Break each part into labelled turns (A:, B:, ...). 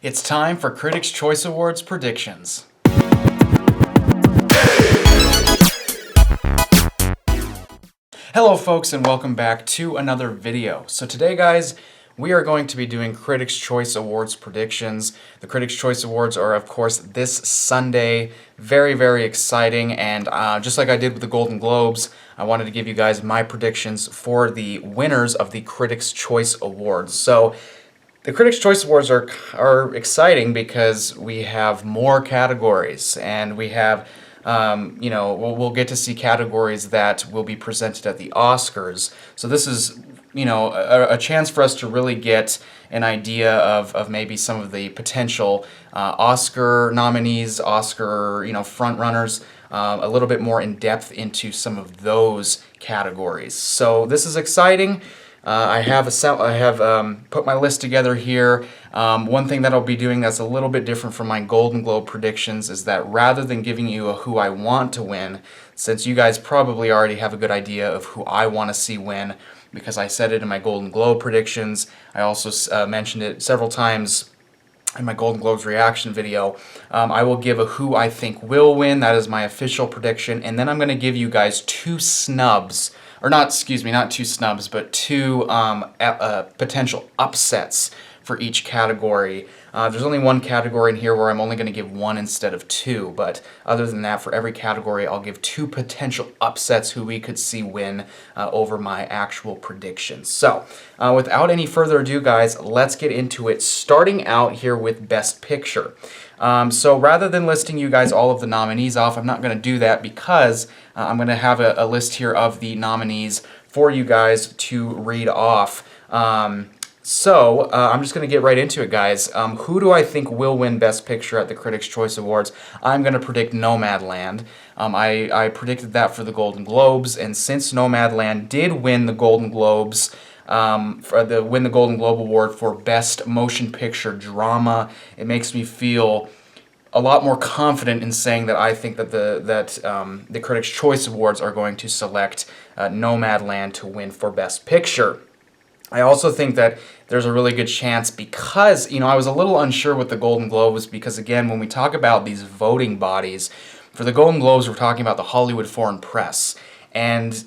A: It's time for Critics' Choice Awards predictions. Hello folks, and welcome back to another video. So today guys, we are going to be doing Critics' Choice Awards predictions. The Critics' Choice Awards are of course this Sunday. Very, very exciting, and just like I did with the Golden Globes, I wanted to give you guys my predictions for the winners of the Critics' Choice Awards. So the Critics' Choice Awards are exciting because we have more categories, and we have, we'll get to see categories that will be presented at the Oscars. So this is, a chance for us to really get an idea of maybe some of the potential Oscar nominees, Oscar, front runners, a little bit more in depth into some of those categories. So this is exciting. I have put my list together here. One thing that I'll be doing that's a little bit different from my Golden Globe predictions is that rather than giving you a who I want to win, since you guys probably already have a good idea of who I want to see win, because I said it in my Golden Globe predictions. I also mentioned it several times in my Golden Globes reaction video. I will give a who I think will win. That is my official prediction. And then I'm going to give you guys two snubs. Or not two snubs, but two potential upsets for each category. There's only one category in here where I'm only going to give one instead of two, but other than that, for every category, I'll give two potential upsets who we could see win over my actual predictions. So, without any further ado, guys, let's get into it, starting out here with Best Picture. So rather than listing you guys all of the nominees off, I'm not going to do that because I'm going to have a list here of the nominees for you guys to read off. So I'm just going to get right into it, guys. Who do I think will win Best Picture at the Critics' Choice Awards? I'm going to predict Nomadland. I predicted that for the Golden Globes, and since Nomadland did win the Golden Globes, win the Golden Globe Award for Best Motion Picture Drama, it makes me feel a lot more confident in saying that I think that the Critics' Choice Awards are going to select Nomadland to win for Best Picture. I also think that there's a really good chance because, I was a little unsure with the Golden Globes because, again, when we talk about these voting bodies, for the Golden Globes, we're talking about the Hollywood Foreign Press. And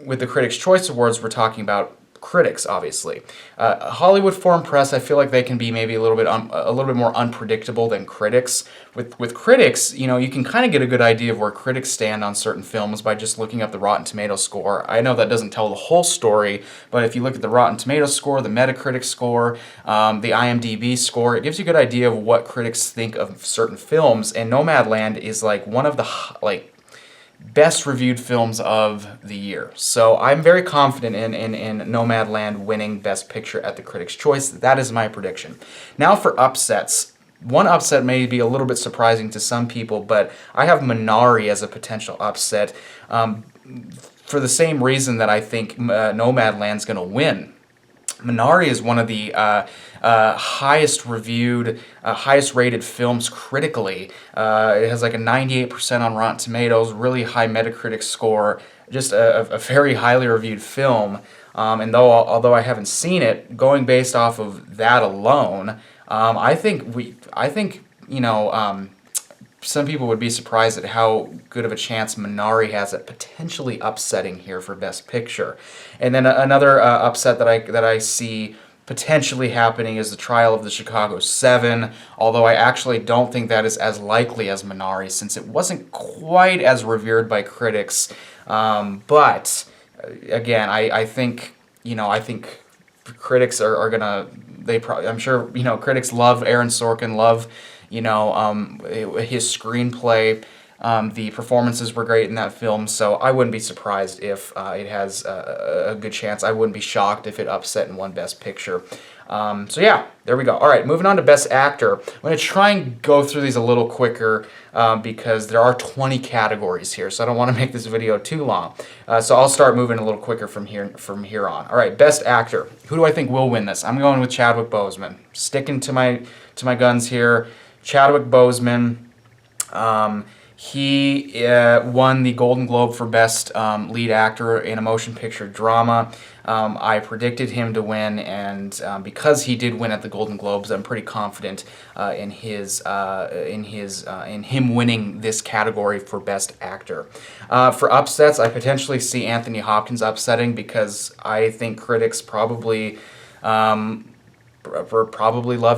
A: with the Critics' Choice Awards, we're talking about critics, obviously. Hollywood Foreign Press, I feel like they can be maybe a little bit more unpredictable than critics. With critics, you can kind of get a good idea of where critics stand on certain films by just looking up the Rotten Tomatoes score. I know that doesn't tell the whole story, but if you look at the Rotten Tomatoes score, the Metacritic score, the IMDb score, it gives you a good idea of what critics think of certain films. And Nomadland is like one of the best reviewed films of the year. So I'm very confident in Nomadland winning Best Picture at the Critics' Choice. That is my prediction. Now for upsets. One upset may be a little bit surprising to some people, but I have Minari as a potential upset for the same reason that I think Nomadland's going to win. Minari is one of the highest reviewed, highest rated films critically. It has like a 98% on Rotten Tomatoes, really high Metacritic score, just a very highly reviewed film. And although I haven't seen it, going based off of that alone, I think some people would be surprised at how good of a chance Minari has at potentially upsetting here for Best Picture. And then another upset that I see potentially happening is the Trial of the Chicago 7, although I actually don't think that is as likely as Minari since it wasn't quite as revered by critics. But again, I think critics are gonna, I'm sure, critics love Aaron Sorkin, love his screenplay. The performances were great in that film, so I wouldn't be surprised if it has a good chance. I wouldn't be shocked if it upset and won Best Picture. So yeah, there we go. All right, moving on to Best Actor. I'm going to try and go through these a little quicker because there are 20 categories here, so I don't want to make this video too long. So I'll start moving a little quicker from here on. All right, Best Actor. Who do I think will win this? I'm going with Chadwick Boseman. Sticking to my guns here. Chadwick Boseman. He won the Golden Globe for Best Lead Actor in a Motion Picture Drama. I predicted him to win, and because he did win at the Golden Globes, I'm pretty confident in him winning this category for Best Actor. For upsets, I potentially see Anthony Hopkins upsetting because I think critics probably loved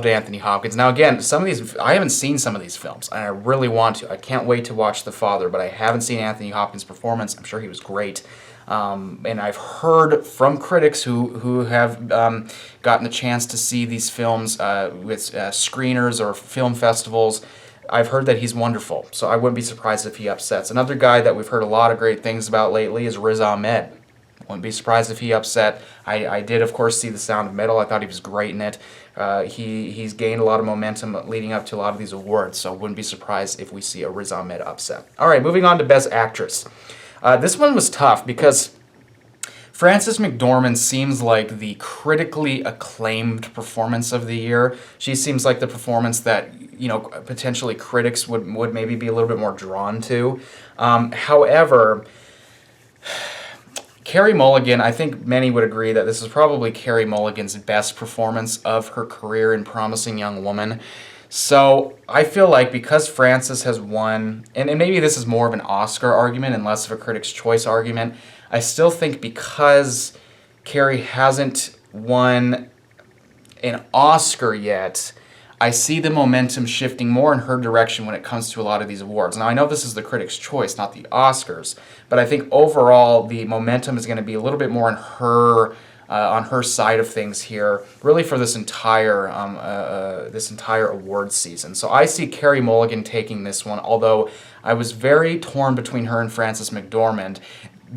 A: Anthony Hopkins. Now again, some of these, I haven't seen some of these films, and I really want to. I can't wait to watch The Father, but I haven't seen Anthony Hopkins' performance. I'm sure he was great. And I've heard from critics who have gotten the chance to see these films with screeners or film festivals. I've heard that he's wonderful, so I wouldn't be surprised if he upsets. Another guy that we've heard a lot of great things about lately is Riz Ahmed. Wouldn't be surprised if he upset. I did, of course, see The Sound of Metal. I thought he was great in it. He's gained a lot of momentum leading up to a lot of these awards, so wouldn't be surprised if we see a Riz Ahmed upset. All right, moving on to Best Actress. This one was tough because Frances McDormand seems like the critically acclaimed performance of the year. She seems like the performance that, you know, potentially critics would maybe be a little bit more drawn to. However, Carey Mulligan, I think many would agree that this is probably Carey Mulligan's best performance of her career in Promising Young Woman. So I feel like because Frances has won, and maybe this is more of an Oscar argument and less of a Critics' Choice argument, I still think because Carey hasn't won an Oscar yet, I see the momentum shifting more in her direction when it comes to a lot of these awards. Now, I know this is the Critics' Choice, not the Oscars, but I think overall the momentum is going to be a little bit more on her side of things here, really for this entire awards season. So I see Carey Mulligan taking this one, although I was very torn between her and Frances McDormand.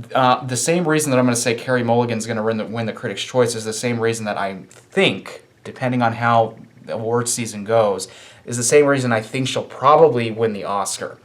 A: The same reason that I'm going to say Carey Mulligan's going to win the Critics' Choice is the same reason that I think, depending on how the awards season goes, is the same reason I think she'll probably win the Oscar.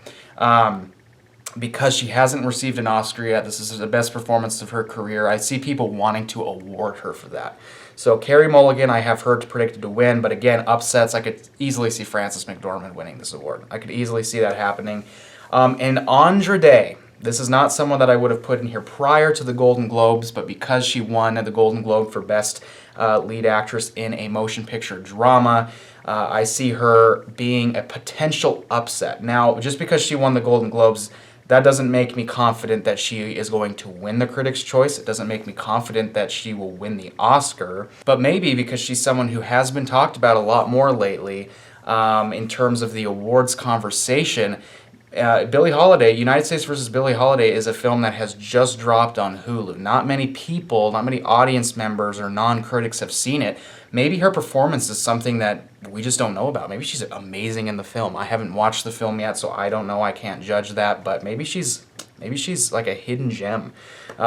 A: Because she hasn't received an Oscar yet, this is the best performance of her career. I see people wanting to award her for that. So Carey Mulligan, I have her predicted to win, but again, upsets, I could easily see Frances McDormand winning this award. I could easily see that happening. And Andra Day, this is not someone that I would have put in here prior to the Golden Globes, but because she won the Golden Globe for Best Lead Actress in a Motion Picture Drama, I see her being a potential upset. Now, just because she won the Golden Globes, that doesn't make me confident that she is going to win the Critics' Choice. It doesn't make me confident that she will win the Oscar. But maybe because she's someone who has been talked about a lot more lately in terms of the awards conversation. Billie Holiday, United States vs. Billie Holiday, is a film that has just dropped on Hulu. Not many people, not many audience members or non-critics have seen it. Maybe her performance is something that we just don't know about. Maybe she's amazing in the film. I haven't watched the film yet, so I don't know. I can't judge that, but maybe she's like a hidden gem.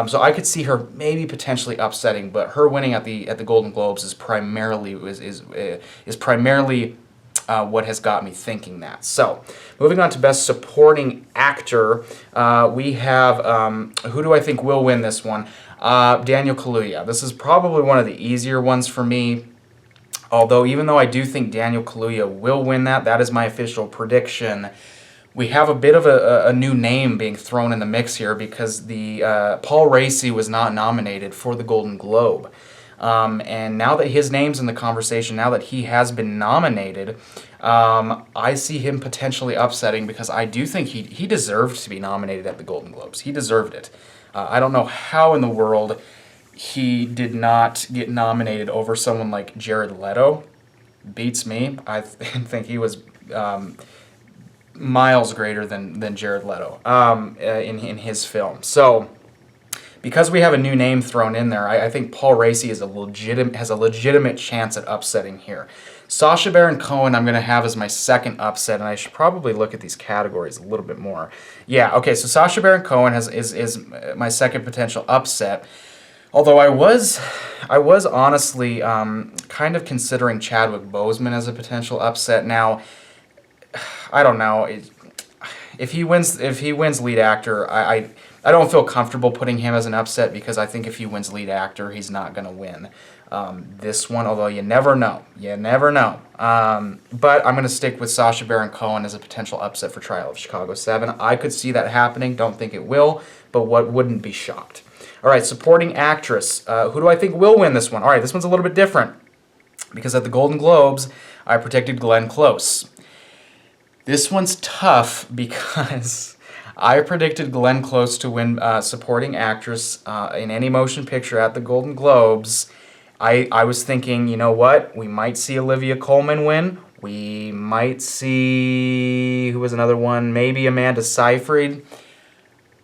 A: So I could see her maybe potentially upsetting, but her winning at the Golden Globes is primarily what has got me thinking that. So, moving on to Best Supporting Actor, we have, who do I think will win this one? Daniel Kaluuya. This is probably one of the easier ones for me, although even though I do think Daniel Kaluuya will win that is my official prediction. We have a bit of a new name being thrown in the mix here because Paul Raci was not nominated for the Golden Globe. And now that his name's in the conversation, now that he has been nominated, I see him potentially upsetting because I do think he deserved to be nominated at the Golden Globes. He deserved it. I don't know how in the world he did not get nominated over someone like Jared Leto. Beats me. I think he was miles greater than Jared Leto in his film. So, because we have a new name thrown in there, I think Paul Raci has a legitimate chance at upsetting here. Sacha Baron Cohen I'm going to have as my second upset, and I should probably look at these categories a little bit more. Yeah, okay, so Sacha Baron Cohen is my second potential upset, although I was honestly kind of considering Chadwick Boseman as a potential upset. Now, I don't know. If he wins lead actor, I don't feel comfortable putting him as an upset because I think if he wins lead actor, he's not going to win. this one, although you never know. You never know. But I'm going to stick with Sacha Baron Cohen as a potential upset for Trial of Chicago 7. I could see that happening. Don't think it will, but what wouldn't be shocked. All right, supporting actress. Who do I think will win this one? All right, this one's a little bit different because at the Golden Globes, I predicted Glenn Close. This one's tough because I predicted Glenn Close to win supporting actress in any motion picture at the Golden Globes. I was thinking, you know what? We might see Olivia Colman win. We might see, who was another one? Maybe Amanda Seyfried.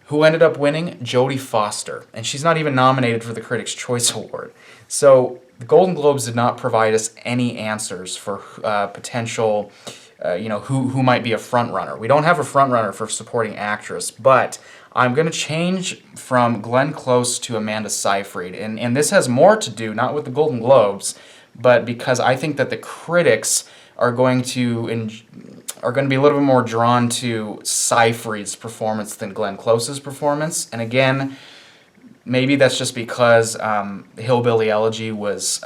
A: Who ended up winning? Jodie Foster. And she's not even nominated for the Critics' Choice Award. So the Golden Globes did not provide us any answers for potential, who might be a front runner. We don't have a front runner for supporting actress, but I'm going to change from Glenn Close to Amanda Seyfried. And this has more to do, not with the Golden Globes, but because I think that the critics are going to be a little bit more drawn to Seyfried's performance than Glenn Close's performance. And again, maybe that's just because Hillbilly Elegy was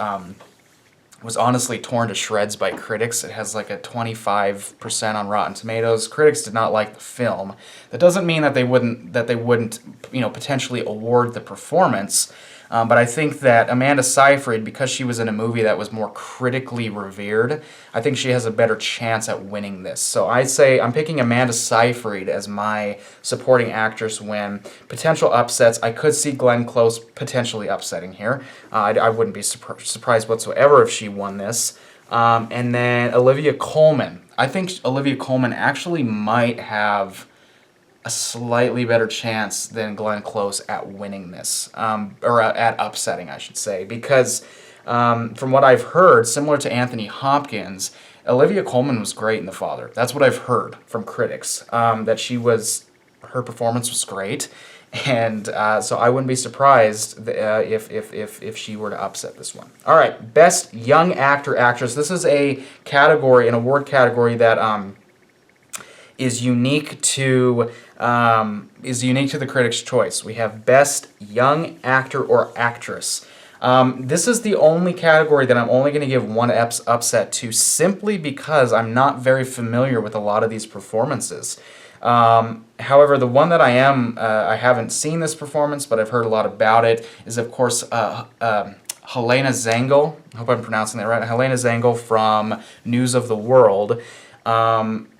A: honestly torn to shreds by critics. It has like a 25% on Rotten Tomatoes. Critics did not like the film. That doesn't mean that they wouldn't potentially award the performance. But I think that Amanda Seyfried, because she was in a movie that was more critically revered, I think she has a better chance at winning this. So I say I'm picking Amanda Seyfried as my supporting actress win. Potential upsets, I could see Glenn Close potentially upsetting here. I wouldn't be surprised whatsoever if she won this. And then Olivia Colman. I think Olivia Colman actually might have a slightly better chance than Glenn Close at winning this, or at upsetting, I should say, because from what I've heard, similar to Anthony Hopkins, Olivia Colman was great in The Father. That's what I've heard from critics, that her performance was great, and so I wouldn't be surprised if she were to upset this one. All right, Best Young Actor Actress. This is a category, an award category that is unique to the Critics' Choice. We have Best Young Actor or Actress. This is the only category that I'm only going to give one upset to, simply because I'm not very familiar with a lot of these performances. However, the one that I haven't seen this performance, but I've heard a lot about it, is of course Helena Zengel. I hope I'm pronouncing that right. Helena Zengel from News of the World.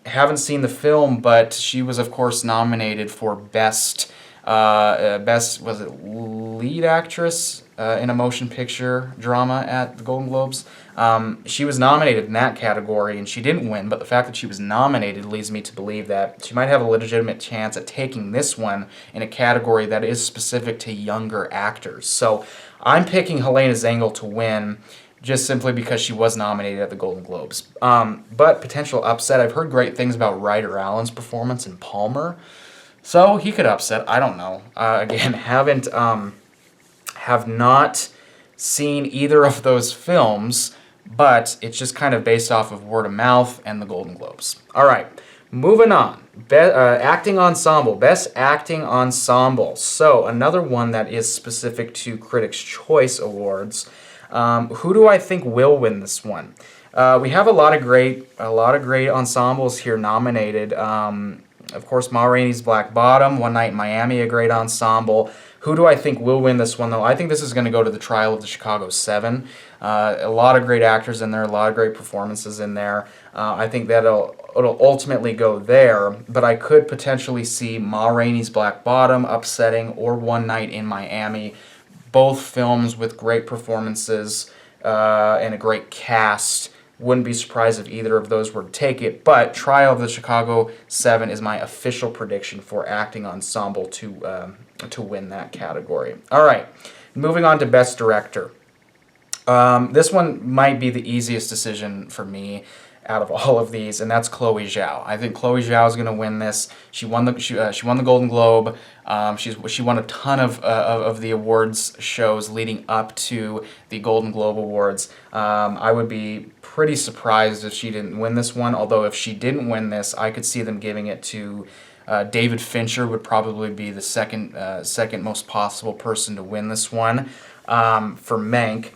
A: Haven't seen the film, but she was of course nominated for best was it lead actress in a motion picture drama at the Golden Globes. She was nominated in that category and she didn't win, but the fact that she was nominated leads me to believe that she might have a legitimate chance at taking this one in a category that is specific to younger actors. So I'm picking Helena Zengel to win, just simply because she was nominated at the Golden Globes. But potential upset, I've heard great things about Ryder Allen's performance in Palmer, so he could upset. I don't know. Again, have not seen either of those films, but it's just kind of based off of word of mouth and the Golden Globes. All right, moving on. Acting Ensemble, Best Acting Ensemble. So another one that is specific to Critics' Choice Awards. Who do I think will win this one? We have a lot of great ensembles here nominated. Of course, Ma Rainey's Black Bottom, One Night in Miami, a great ensemble. Who do I think will win this one, though? I think this is going to go to the Trial of the Chicago 7. A lot of great actors in there, a lot of great performances in there. I think it'll ultimately go there, but I could potentially see Ma Rainey's Black Bottom upsetting, or One Night in Miami. Both films with great performances and a great cast. Wouldn't be surprised if either of those were to take it, but Trial of the Chicago 7 is my official prediction for Acting Ensemble to win that category. All right, moving on to Best Director. This one might be the easiest decision for me out of all of these, and that's Chloe Zhao. I think Chloe Zhao is going to win this. She won the Golden Globe. She won a ton of the awards shows leading up to the Golden Globe Awards. I would be pretty surprised if she didn't win this one. Although if she didn't win this, I could see them giving it to David Fincher. Would probably be the second most possible person to win this one for Mank.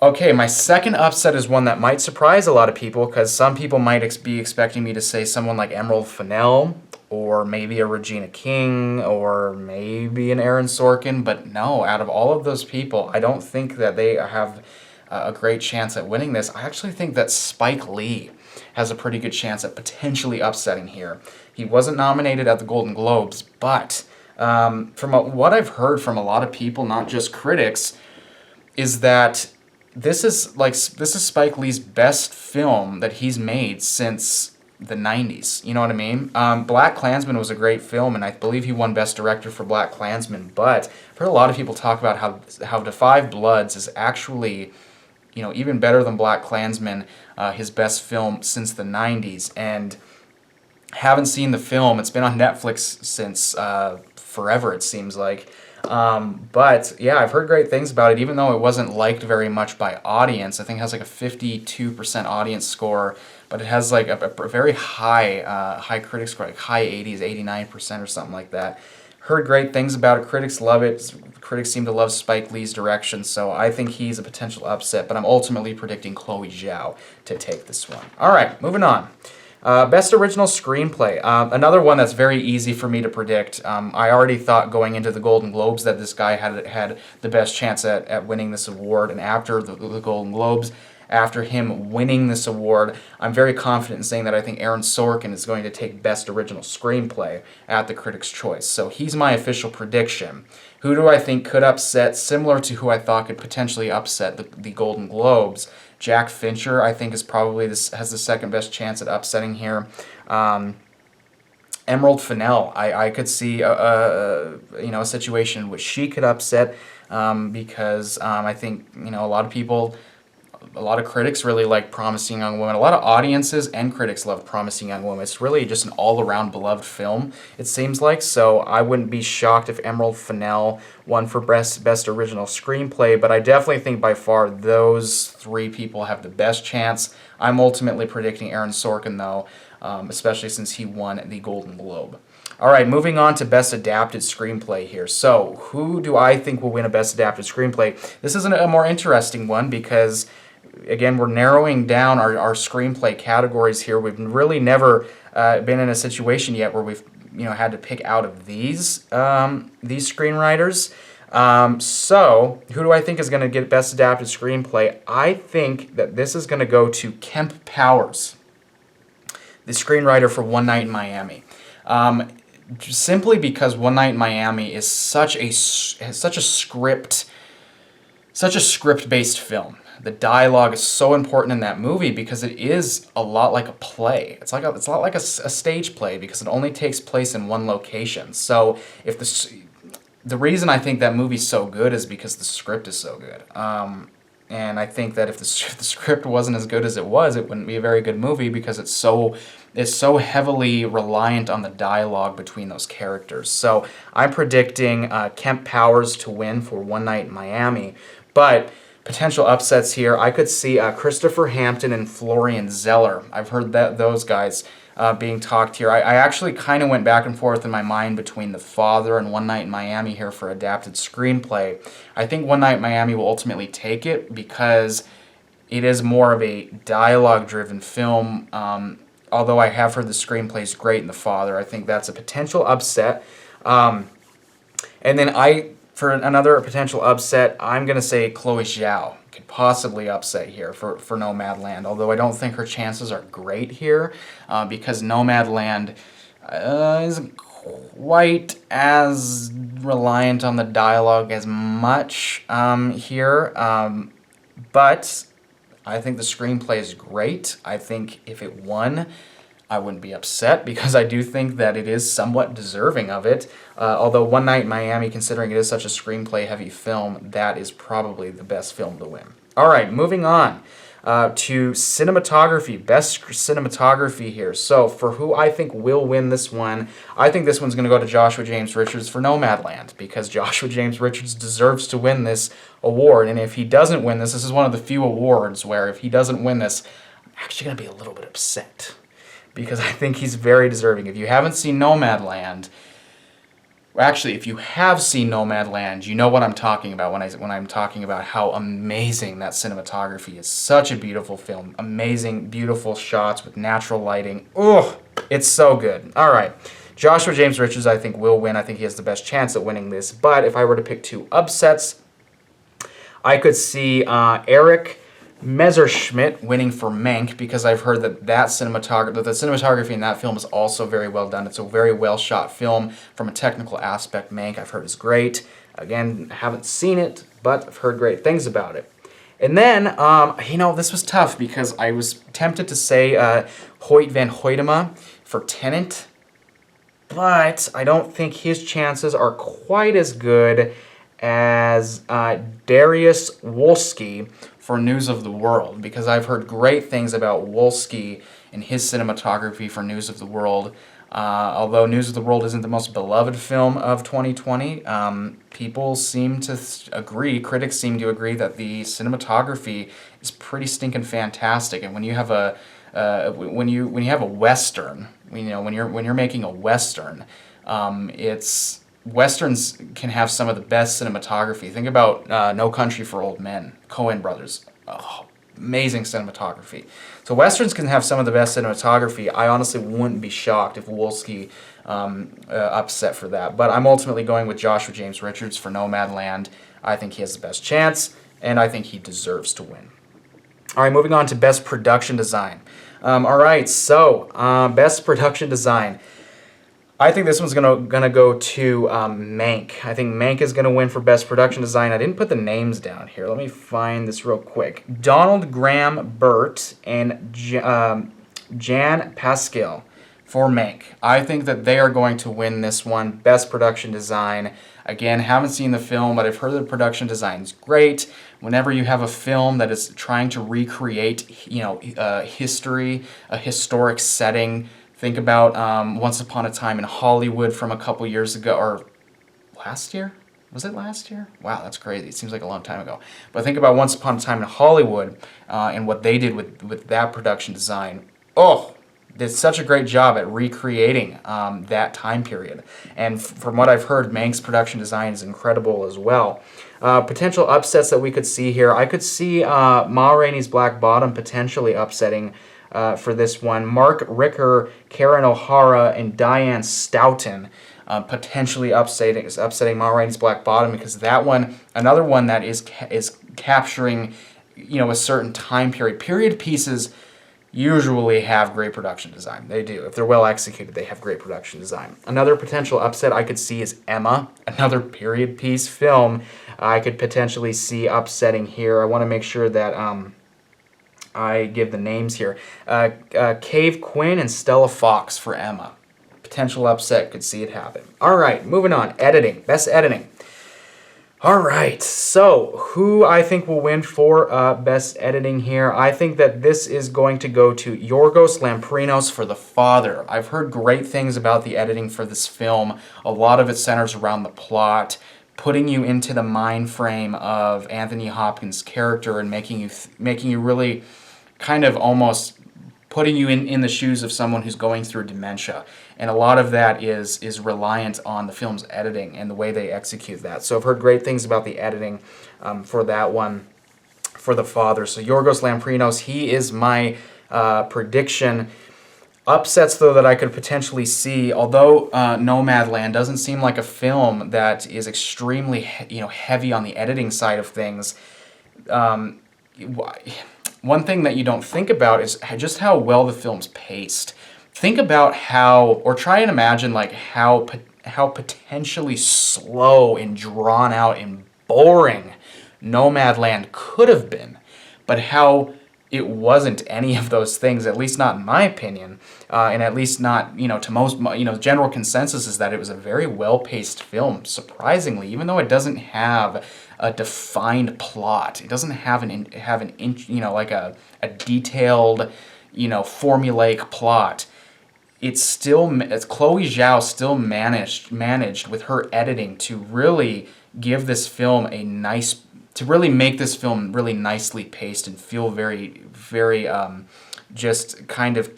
A: Okay, my second upset is one that might surprise a lot of people because some people might be expecting me to say someone like Emerald Fennell or maybe a Regina King or maybe an Aaron Sorkin, but no, out of all of those people, I don't think that they have a great chance at winning this. I actually think that Spike Lee has a pretty good chance at potentially upsetting here. He wasn't nominated at the Golden Globes, but from what I've heard from a lot of people, not just critics, is that this is Spike Lee's best film that he's made since the 90s. You know what I mean? Black Klansman was a great film, and I believe he won Best Director for Black Klansman, but I've heard a lot of people talk about how Da 5 Bloods is actually, you know, even better than Black Klansman, his best film since the 90s, and haven't seen the film. It's been on Netflix since forever, it seems like. But yeah, I've heard great things about it, even though it wasn't liked very much by audience. I think it has like a 52% audience score, but it has like a very high critic score, like high 80s, 89% or something like that. Heard great things about it. Critics love it. Critics seem to love Spike Lee's direction, so I think he's a potential upset, but I'm ultimately predicting Chloe Zhao to take this one. All right, moving on. Best Original Screenplay. Another one that's very easy for me to predict. I already thought going into the Golden Globes that this guy had the best chance at winning this award, and after the Golden Globes, after him winning this award, I'm very confident in saying that I think Aaron Sorkin is going to take Best Original Screenplay at the Critics' Choice. So he's my official prediction. Who do I think could upset, similar to who I thought could potentially upset the Golden Globes? Jack Fincher, I think, has the second best chance at upsetting here. Emerald Fennell, I could see a situation in which she could upset because I think a lot of people, a lot of critics really like Promising Young Woman. A lot of audiences and critics love Promising Young Woman. It's really just an all-around beloved film, it seems like. So I wouldn't be shocked if Emerald Fennell won for Best Original Screenplay, but I definitely think by far those three people have the best chance. I'm ultimately predicting Aaron Sorkin, though, especially since he won the Golden Globe. All right, moving on to Best Adapted Screenplay here. So who do I think will win a Best Adapted Screenplay? This is a more interesting one because, again, we're narrowing down our screenplay categories here. We've really never been in a situation yet where we've had to pick out of these screenwriters. So who do I think is going to get Best Adapted Screenplay? I think that this is going to go to Kemp Powers, the screenwriter for One Night in Miami. Simply because One Night in Miami is such a script-based film. The dialogue is so important in that movie because it is a lot like a play. It's a lot like a stage play because it only takes place in one location. So if the reason I think that movie's so good is because the script is so good. And I think that if the script wasn't as good as it was, it wouldn't be a very good movie because it's so heavily reliant on the dialogue between those characters. So I'm predicting Kemp Powers to win for One Night in Miami, but potential upsets here, I could see Christopher Hampton and Florian Zeller. I've heard those guys being talked here. I actually kind of went back and forth in my mind between The Father and One Night in Miami here for adapted screenplay. I think One Night in Miami will ultimately take it because it is more of a dialogue-driven film. Although I have heard the screenplay is great in The Father, I think that's a potential upset. And then for another potential upset, I'm going to say Chloe Zhao could possibly upset here for Nomadland, although I don't think her chances are great here because Nomadland isn't quite as reliant on the dialogue as much here, but I think the screenplay is great. I think if it won, I wouldn't be upset because I do think that it is somewhat deserving of it. Although One Night in Miami, considering it is such a screenplay-heavy film, that is probably the best film to win. All right, moving on to cinematography, best cinematography here. So for who I think will win this one, I think this one's going to go to Joshua James Richards for Nomadland because Joshua James Richards deserves to win this award. And if he doesn't win this, this is one of the few awards where if he doesn't win this, I'm actually going to be a little bit upset, because I think he's very deserving. If you haven't seen Nomadland, Actually, if you have seen Nomadland, you know what I'm talking about when I'm talking about how amazing that cinematography is. Such a beautiful film. Amazing, beautiful shots with natural lighting. Ugh, it's so good. All right. Joshua James Richards, I think, will win. I think he has the best chance at winning this. But if I were to pick two upsets, I could see Eric Messerschmidt winning for Mank, because I've heard that the cinematography in that film is also very well done. It's a very well shot film from a technical aspect. Mank, I've heard, is great. Again, haven't seen it, but I've heard great things about it. And then, this was tough because I was tempted to say Hoyt van Hoytema for Tenet, but I don't think his chances are quite as good as Dariusz Wolski for News of the World, because I've heard great things about Wolski and his cinematography for News of the World. Although News of the World isn't the most beloved film of 2020, people seem to agree, critics seem to agree, that the cinematography is pretty stinking fantastic. And when you have a when you have a Western, when you're making a Western, Westerns can have some of the best cinematography. Think about No Country for Old Men, Coen brothers. Oh, amazing cinematography. So Westerns can have some of the best cinematography. I honestly wouldn't be shocked if Wolski upset for that. But I'm ultimately going with Joshua James Richards for Nomadland. I think he has the best chance, and I think he deserves to win. All right, moving on to Best Production Design. All right, so Best Production Design. I think this one's gonna go to Mank. I think Mank is gonna win for Best Production Design. I didn't put the names down here. Let me find this real quick. Donald Graham Burt and Jan Pascal for Mank. I think that they are going to win this one. Best Production Design. Again, haven't seen the film, but I've heard the production design is great. Whenever you have a film that is trying to recreate, history, a historic setting. Think about Once Upon a Time in Hollywood from a couple years ago, or last year? Was it last year? Wow, that's crazy. It seems like a long time ago. But think about Once Upon a Time in Hollywood and what they did with that production design. Oh, did such a great job at recreating that time period. And from what I've heard, Mank's production design is incredible as well. Potential upsets that we could see here. I could see Ma Rainey's Black Bottom potentially upsetting for this one. Mark Ricker, Karen O'Hara, and Diane Stoughton potentially upsetting Ma Rainey's Black Bottom, because that one, another one that is capturing, a certain time period. Period pieces usually have great production design. They do. If they're well executed, they have great production design. Another potential upset I could see is Emma, another period piece film I could potentially see upsetting here. I want to make sure that I give the names here. Cave Quinn and Stella Fox for Emma. Potential upset, could see it happen. All right, moving on. Editing. Best editing. All right, so who I think will win for best editing here? I think that this is going to go to Yorgos Lanthimos for The Father. I've heard great things about the editing for this film. A lot of it centers around the plot, putting you into the mind frame of Anthony Hopkins' character and making you really kind of almost putting you in the shoes of someone who's going through dementia. And a lot of that is reliant on the film's editing and the way they execute that. So I've heard great things about the editing for that one, for The Father. So Yorgos Lanthimos, he is my prediction. Upsets, though, that I could potentially see, although Nomadland doesn't seem like a film that is extremely heavy on the editing side of things, one thing that you don't think about is just how well the film's paced. Think about or try and imagine how potentially slow and drawn out and boring Nomadland could have been, but how it wasn't any of those things, at least not in my opinion, and at least not, to most, general consensus is that it was a very well-paced film, surprisingly, even though it doesn't have a defined plot. It doesn't have a detailed, formulaic plot. It's Chloe Zhao still managed with her editing to really give this film to really make this film really nicely paced and feel very, very just kind of,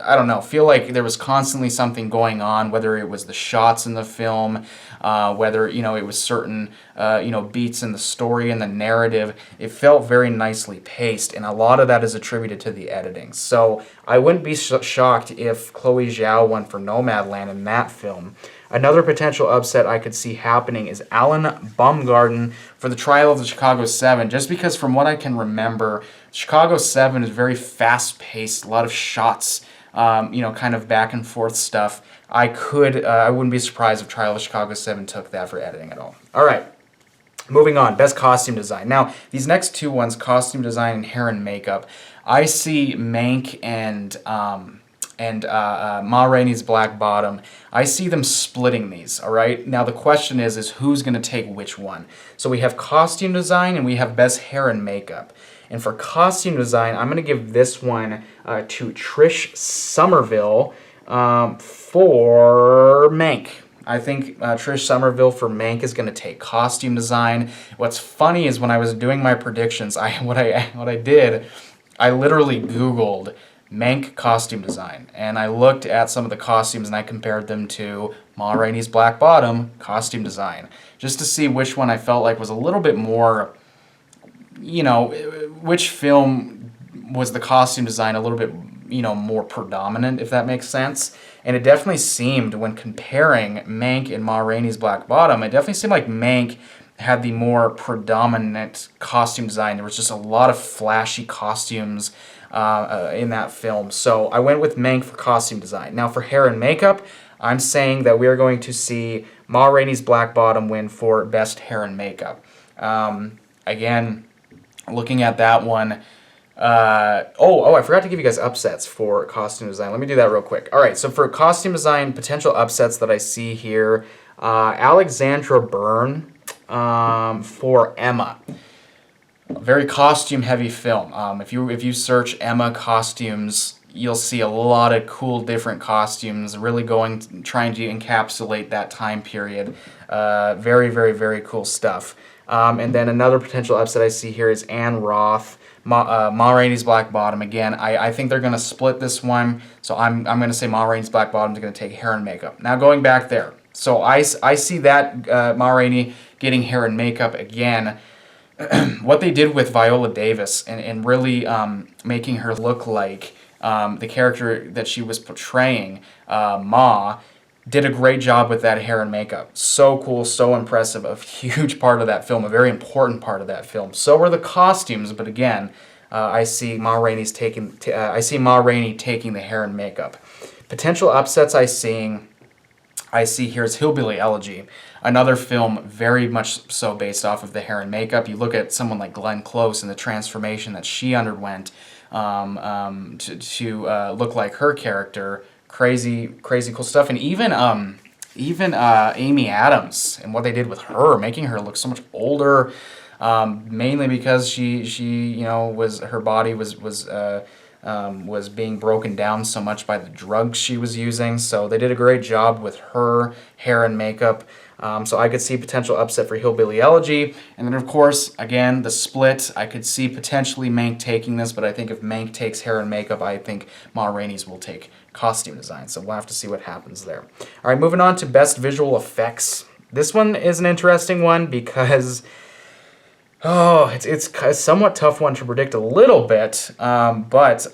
A: I don't know, feel like there was constantly something going on, whether it was the shots in the film, whether, you know, it was certain, you know, beats in the story and the narrative. It felt very nicely paced, and a lot of that is attributed to the editing. So I wouldn't be shocked if Chloe Zhao won for Nomadland in that film. Another potential upset I could see happening is Alan Baumgarten for The Trial of the Chicago 7, just because from what I can remember, Chicago 7 is very fast-paced, a lot of shots, you know, kind of back and forth stuff. I wouldn't be surprised if Trial of Chicago 7 took that for editing at all. All right. Moving on, best costume design. Now, these next two ones, costume design and hair and makeup, I see Mank and Ma Rainey's Black Bottom. I see them splitting these, all right? Now, the question is who's going to take which one? So we have costume design and we have best hair and makeup. And for costume design, I'm going to give this one to Trish Somerville for Mank. I think Trish Somerville for Mank is going to take costume design. What's funny is when I was doing my predictions, what I did, I literally Googled Mank costume design, and I looked at some of the costumes and I compared them to Ma Rainey's Black Bottom costume design, just to see which one I felt like was a little bit more, you know, which film was the costume design a little bit, you know, more predominant, if that makes sense. And it definitely seemed, when comparing Mank and Ma Rainey's Black Bottom, it definitely seemed like Mank had the more predominant costume design. There was just a lot of flashy costumes in that film. So I went with Mank for costume design. Now for hair and makeup, I'm saying that we are going to see Ma Rainey's Black Bottom win for best hair and makeup. Again, looking at that one, I forgot to give you guys upsets for costume design. Let me do that real quick. All right, so for costume design, potential upsets that I see here, Alexandra Byrne for Emma. Very costume-heavy film. If you search Emma costumes, you'll see a lot of cool different costumes, really trying to encapsulate that time period. Very, very, very cool stuff. And then another potential upset I see here is Anne Roth, Ma Rainey's Black Bottom. Again, I think they're going to split this one, so I'm going to say Ma Rainey's Black Bottom is going to take hair and makeup. Now going back there, so I see that Ma Rainey getting hair and makeup again. What they did with Viola Davis and really making her look like the character that she was portraying, Ma, did a great job with that hair and makeup. So cool, so impressive, a huge part of that film, a very important part of that film. So were the costumes, but again, I see Ma Rainey taking the hair and makeup. Potential upsets I see here is Hillbilly Elegy, another film very much so based off of the hair and makeup. You look at someone like Glenn Close and the transformation that she underwent to look like her character. Crazy cool stuff. And even Amy Adams and what they did with her, making her look so much older, mainly because she you know, her body was being broken down so much by the drugs she was using. So they did a great job with her hair and makeup. So I could see potential upset for Hillbilly Elegy. And then, of course, again, the split. I could see potentially Mank taking this, but I think if Mank takes hair and makeup, I think Ma Rainey's will take costume design. So we'll have to see what happens there. All right, moving on to best visual effects. This one is an interesting one because it's a somewhat tough one to predict a little bit, but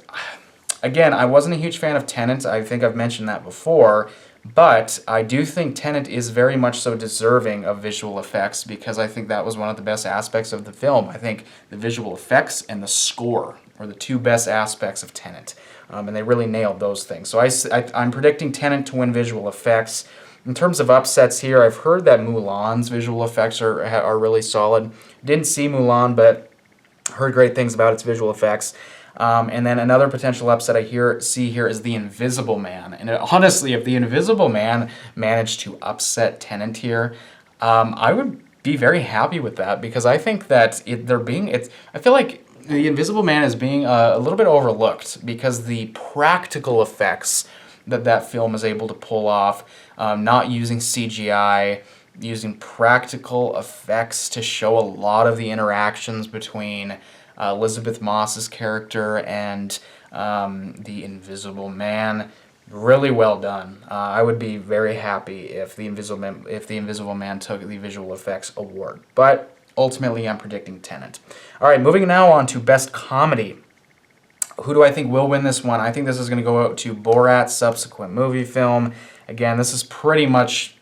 A: again, I wasn't a huge fan of Tenet. I think I've mentioned that before, but I do think Tenet is very much so deserving of visual effects because I think that was one of the best aspects of the film. I think the visual effects and the score are the two best aspects of Tenet, and they really nailed those things. So I'm predicting Tenet to win visual effects. In terms of upsets here, I've heard that Mulan's visual effects are really solid. Didn't see Mulan, but heard great things about its visual effects. And then another potential upset I see here is The Invisible Man. And honestly, if The Invisible Man managed to upset Tenet here, I would be very happy with that because I think that I feel like The Invisible Man is being a little bit overlooked because the practical effects that film is able to pull off, not using CGI, using practical effects to show a lot of the interactions between Elizabeth Moss's character and The Invisible Man. Really well done. I would be very happy if the Invisible Man took the Visual Effects Award. But ultimately, I'm predicting Tenet. All right, moving now on to Best Comedy. Who do I think will win this one? I think this is going to go out to Borat, subsequent movie film. Again, this is pretty much,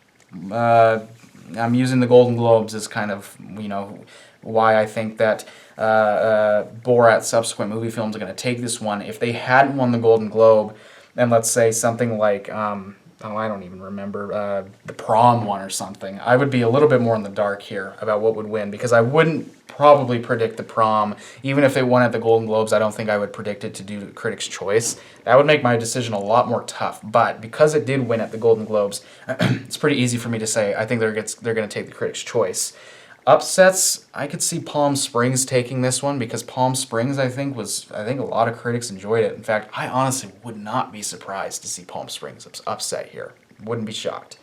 A: I'm using the Golden Globes as kind of, why I think that Borat, subsequent movie films are going to take this one. If they hadn't won the Golden Globe, then let's say something like, I don't even remember, the Prom one or something, I would be a little bit more in the dark here about what would win, because I wouldn't probably predict the Prom. Even if it won at the Golden Globes, I don't think I would predict it to do Critics' Choice. That would make my decision a lot more tough. But because it did win at the Golden Globes, it's pretty easy for me to say I think they're going to take the Critics' Choice. Upsets, I could see Palm Springs taking this one, because Palm Springs, I think a lot of critics enjoyed it. In fact, I honestly would not be surprised to see Palm Springs upset here. Wouldn't be shocked.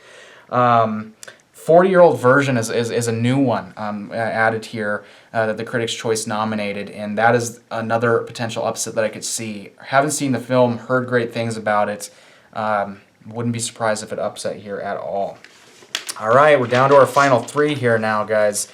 A: 40-Year-Old Version is a new one added here that the Critics' Choice nominated, and that is another potential upset that I could see. Haven't seen the film, heard great things about it. Wouldn't be surprised if it upset here at all. All right, we're down to our final three here now, guys.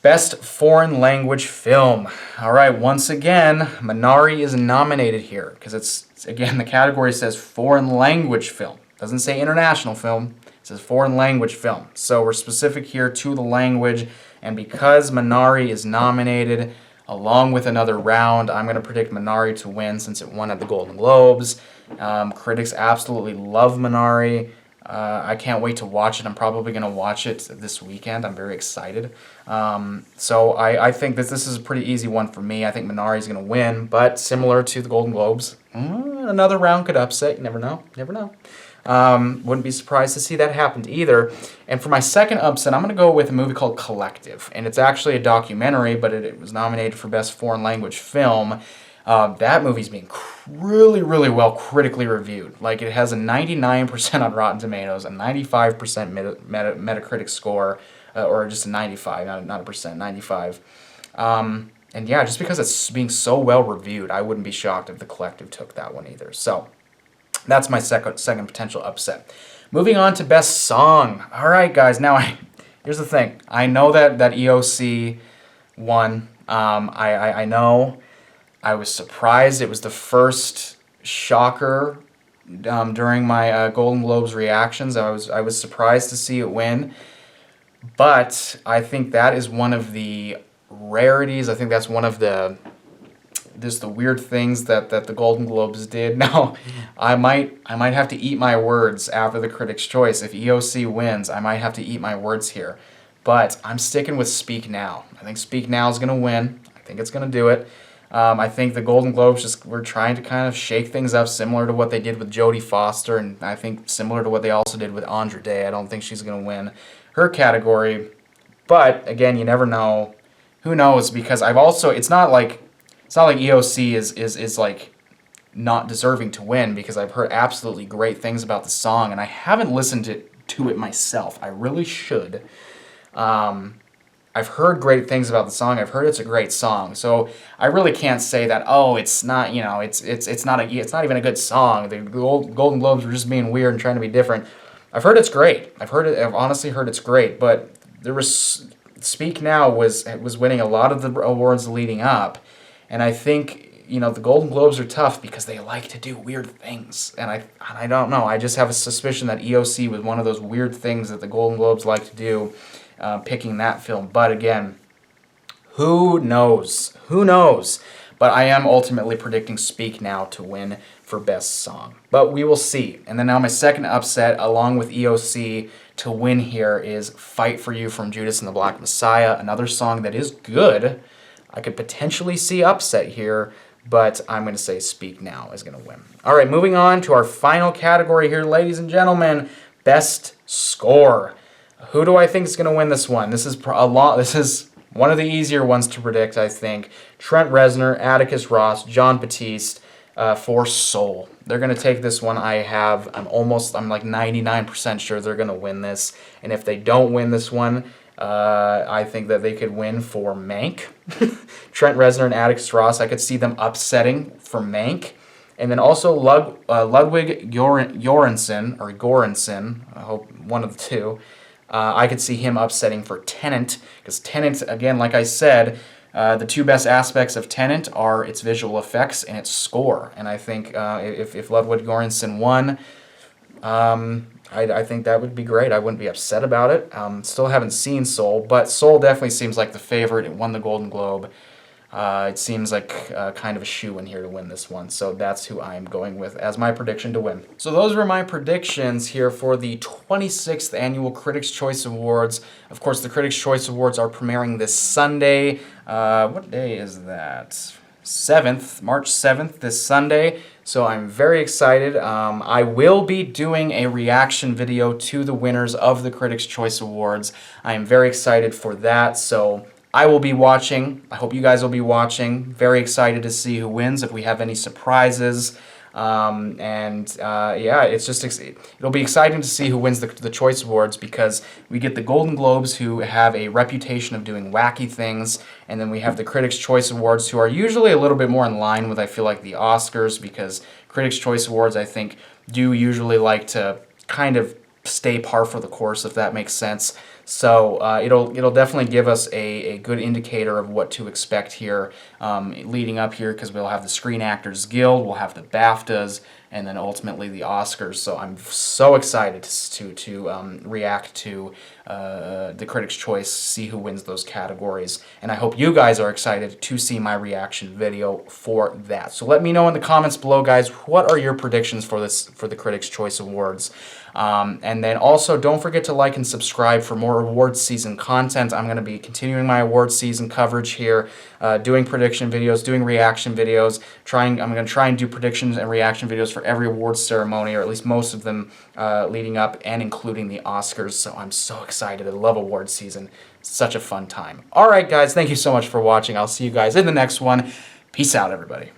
A: Best Foreign Language Film. All right, once again, Minari is nominated here because it's again, the category says Foreign Language Film. It doesn't say International Film. It says Foreign Language Film. So we're specific here to the language, and because Minari is nominated along with Another Round, I'm going to predict Minari to win since it won at the Golden Globes. Critics absolutely love Minari. I can't wait to watch it. I'm probably going to watch it this weekend. I'm very excited. So I think that this is a pretty easy one for me. I think Minari is going to win, but similar to the Golden Globes, Another Round could upset. You never know. Never know. Wouldn't be surprised to see that happen either. And for my second upset, I'm going to go with a movie called Collective. And it's actually a documentary, but it was nominated for Best Foreign Language Film. That movie's being really, really well critically reviewed. Like, it has a 99% on Rotten Tomatoes, a 95% Metacritic score, or just a 95, not a percent, 95. And yeah, just because it's being so well reviewed, I wouldn't be shocked if The Collective took that one either. So that's my second potential upset. Moving on to Best Song. All right, guys. Now, here's the thing. I know that EOC won. I know. I was surprised. It was the first shocker during my Golden Globes reactions. I was surprised to see it win. But I think that is one of the rarities. I think that's one of the weird things that the Golden Globes did. Now, I might have to eat my words after the Critics' Choice. If EOC wins, I might have to eat my words here. But I'm sticking with Speak Now. I think Speak Now is going to win. I think it's going to do it. I think the Golden Globes just were trying to kind of shake things up, similar to what they did with Jodie Foster, and I think similar to what they also did with Andra Day. I don't think she's going to win her category. But again, you never know. Who knows? Because it's not like EOC is like not deserving to win, because I've heard absolutely great things about the song, and I haven't listened to it myself. I really should. I've heard great things about the song. I've heard it's a great song. So I really can't say that, it's not, it's not even a good song. The Golden Globes were just being weird and trying to be different. I've heard it's great. I've honestly heard it's great, but there was Speak Now was winning a lot of the awards leading up, and I think the Golden Globes are tough because they like to do weird things, and I don't know. I just have a suspicion that EOC was one of those weird things that the Golden Globes like to do, picking that film. But again, who knows? Who knows? But I am ultimately predicting Speak Now to win for Best Song. But we will see. And then now my second upset, along with EOC, to win here is Fight For You from Judas and the Black Messiah, another song that is good. I could potentially see upset here, but I'm going to say Speak Now is going to win. All right, moving on to our final category here, ladies and gentlemen, Best Score. Who do I think is going to win this one? This is one of the easier ones to predict, I think. Trent Reznor, Atticus Ross, John Batiste for Soul. They're going to take this one. I'm like 99% sure they're going to win this. And if they don't win this one, I think that they could win for Mank. Trent Reznor and Atticus Ross, I could see them upsetting for Mank. And then also Ludwig Göransson, I hope one of the two. I could see him upsetting for Tenet, because Tenet, again, like I said, the two best aspects of Tenet are its visual effects and its score. And I think if Ludwig Göransson won, I think that would be great. I wouldn't be upset about it. Still haven't seen Soul, but Soul definitely seems like the favorite. It won the Golden Globe. It seems like kind of a shoe-in here to win this one, so that's who I'm going with as my prediction to win. So those were my predictions here for the 26th Annual Critics' Choice Awards. Of course, the Critics' Choice Awards are premiering this Sunday. What day is that? March 7th, this Sunday. So I'm very excited. I will be doing a reaction video to the winners of the Critics' Choice Awards. I am very excited for that, so I will be watching. I hope you guys will be watching. Very excited to see who wins, if we have any surprises. Yeah, it's just it'll be exciting to see who wins the Choice Awards, because we get the Golden Globes, who have a reputation of doing wacky things, and then we have the Critics' Choice Awards, who are usually a little bit more in line with, I feel like, the Oscars, because Critics' Choice Awards, I think, do usually like to kind of stay par for the course, if that makes sense. So it'll definitely give us a good indicator of what to expect here leading up here, because we'll have the Screen Actors Guild, we'll have the BAFTAs, and then ultimately the Oscars. So I'm so excited to react to the Critics' Choice, see who wins those categories. And I hope you guys are excited to see my reaction video for that. So let me know in the comments below, guys, what are your predictions for the Critics' Choice Awards? And then also, don't forget to like and subscribe for more awards season content. I'm going to be continuing my awards season coverage here, doing prediction videos, doing reaction videos. I'm going to try and do predictions and reaction videos for every awards ceremony, or at least most of them leading up and including the Oscars. So I'm so excited. I love awards season. It's such a fun time. All right, guys, thank you so much for watching. I'll see you guys in the next one. Peace out, everybody.